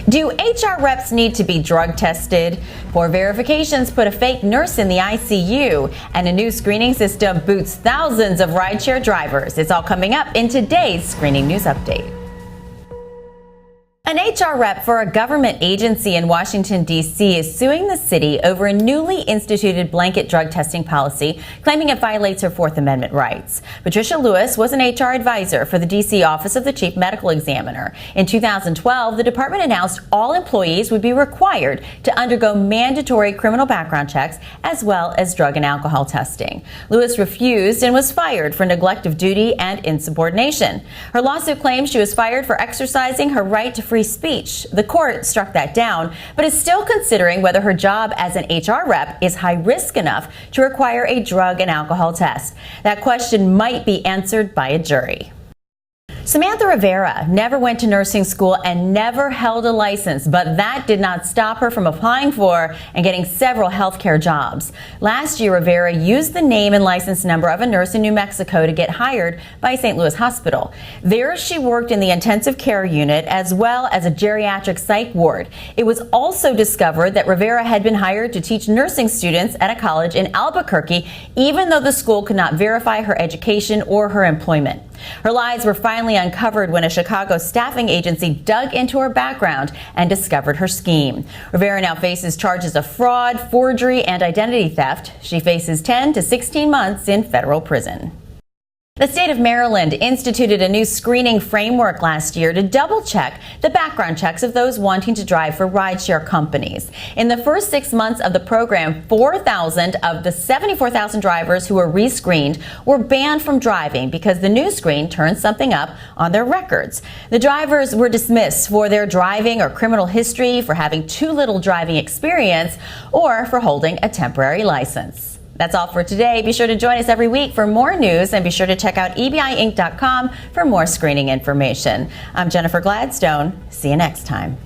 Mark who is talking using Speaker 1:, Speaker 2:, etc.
Speaker 1: Do HR reps need to be drug tested? Poor verifications put a fake nurse in the ICU, and a new screening system boots thousands of rideshare drivers. It's all coming up in today's Screening News Update. An HR rep for a government agency in Washington, D.C. is suing the city over a newly instituted blanket drug testing policy, claiming it violates her Fourth Amendment rights. Patricia Lewis was an HR advisor for the D.C. Office of the Chief Medical Examiner. In 2012, the department announced all employees would be required to undergo mandatory criminal background checks as well as drug and alcohol testing. Lewis refused and was fired for neglect of duty and insubordination. Her lawsuit claims she was fired for exercising her right to free speech. The court struck that down, but is still considering whether her job as an HR rep is high risk enough to require a drug and alcohol test. That question might be answered by a jury. Samantha Rivera never went to nursing school and never held a license, but that did not stop her from applying for and getting several healthcare jobs. Last year, Rivera used the name and license number of a nurse in New Mexico to get hired by a St. Louis hospital. There, she worked in the intensive care unit as well as a geriatric psych ward. It was also discovered that Rivera had been hired to teach nursing students at a college in Albuquerque, even though the school could not verify her education or her employment. Her lies were finally uncovered when a Chicago staffing agency dug into her background and discovered her scheme. Rivera now faces charges of fraud, forgery, and identity theft. She faces 10 to 16 months in federal prison. The state of Maryland instituted a new screening framework last year to double-check the background checks of those wanting to drive for rideshare companies. In the first 6 months of the program, 4,000 of the 74,000 drivers who were rescreened were banned from driving because the new screen turned something up on their records. The drivers were dismissed for their driving or criminal history, for having too little driving experience, or for holding a temporary license. That's all for today. Be sure to join us every week for more news, and be sure to check out EBIinc.com for more screening information. I'm Jennifer Gladstone. See you next time.